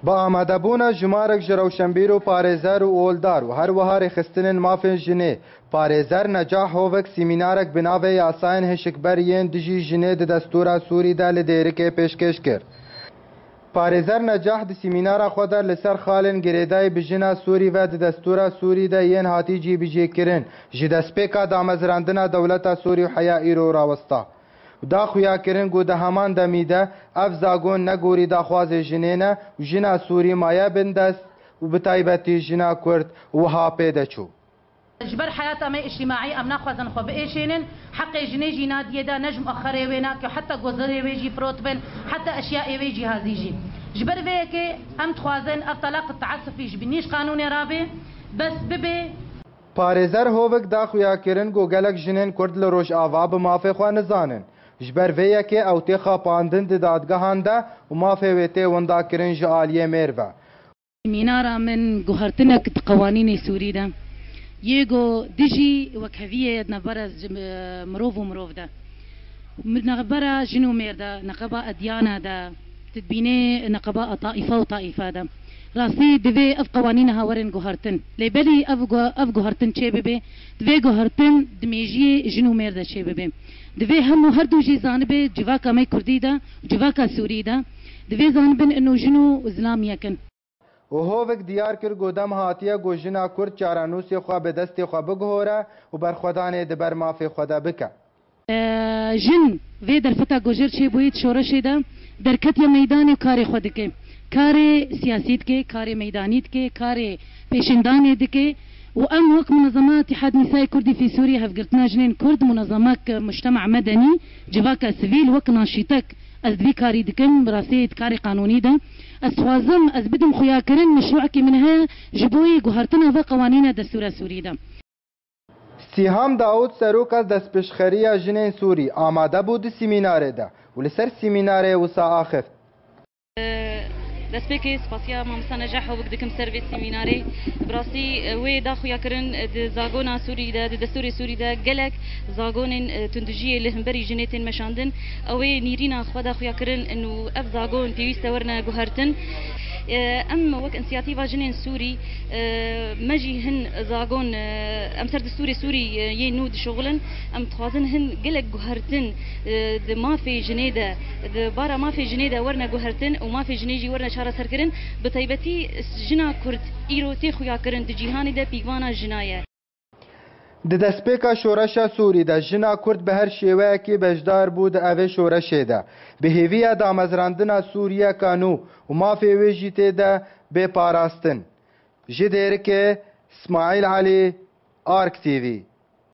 با آمادهبونا جمارک جروشنبیر و پارێزەر و ئۆلدار و هەروەها ڕێخستنên mafên jinê پارێزەر نەجاح هۆvek سیمینارek bi navê yasayên hişkberiyên dijî jinê di destûra Sûrî de li Dêrikê pêşkêş kir. Parêzer Necah di sîmînara xwe de li ser xalên girêdayî bi jina Sûrî ve di destûra Sûrî de yên hatî cîbijêkirin ji destpêka damezrandina dewleta Sûrî û heya îro rawesta. Daxuyakirin got di heman demî de ev zagon negorî daxwazê jinê ne û jina Sûrî maye bin dest û bi taybetî jina Kurd wiha pê de çû. جبر حياة أمي اجتماعي أم ناخذن خو بإيشينن حق جنيجي نادية دا نجم أخر ويناك حتى جوزر ويجي بروتبن حتى أشياء ويجي هذيجي جبر فيك أم تخوازن الطلاق التعسفي جبنيش قانون رابي بس ببي پارێزەر هۆvek daxuyakirin got gelek jinên Kurd li Rojava bi mafê xwe nizanin. Ji ber vê yekê ew tê xapandin di dadgehan de û mafê wê tê windakirin ji aliyê mêrve. مينارا من جوهرتنك قوانين سوريا يجو دجي وكهفية نبرة مروف ومروف ده نقبرة جنو مير ده نقبة أديانة ده تدبيني نقبة طائفة وطائفة ده راسي دبي أف قوانينها ورن جوهرتن لبلي أف جوهرتن شبابي دبي جوهرتن دميجي جنو مير ده شبابي دبي هم هردو جي زانبه جواكا مي كردي ده جواكا سوري ده دبي زانبن إنه جنو إسلامية كن و هۆvek diyar kir godem hatiye got jina Kurd çaranûsê xwe bi destê xwe bigihore û berxwedanê di ber mafê xwe de bike. Jin vê derfeta gojir çêbûyî şoreşê de derketiya meydanê û karê xwe dike. Karê siyasî dike, karê meydanî dike, karê pêşindanê dike û em wek munezema Îtihad Nîsayê Kurdî fî Sûrî hevgirtina jinên Kurd munezemek mujtema medenî civaka sivîl wek naşîtek ez divî karî dikim birasê karê qanûnî de ez dixwazim ez bidim xuyakirin meşruekî min heye ji bo guhertina ve qewanîna destûra Sûrî de. Sîham Daûd seroka destpêşxeriya jinên Sûrî amade bû di sîmînarê de û li ser sîmînarê wisa axist. دەستپێکی سپاسیا مامۆستا نەجاح هەوڵ دەکەم سەرێ سیمینارێ بڕاستی وێ داخویاکردن زاگۆنا سووریدا دەستوری سووریدا gelek زاگۆنên tundujiyê li hemberî jinê tên meşandin ew ê nîrîna xwe daxuyakirin û ev zagon pêwîst e werne guhertin em wek inisiyatîva jinên Sûrî me jî hin zagon em ser destûrê Sûrî yê nû dişoxilin em dixwazin hin gelek guhertin di mafê jinê de di bara mafê jinê de werne guhertin û mafê jinê jî werne çareserkirin bi taybetî jina Kurd îro tê xuyakirin di cîhanê de pîvana jina ye. Di destpêka şoreşa Sûrî de jina Kurd bi her şêweyekî bejdar bû di evê şoreşê de. Bi hêviya damezrandina Sûriyeka nû û mafê wê jî tê de bêparastin. Ji Dêrikê, İsmaîl Elî, ARK TV.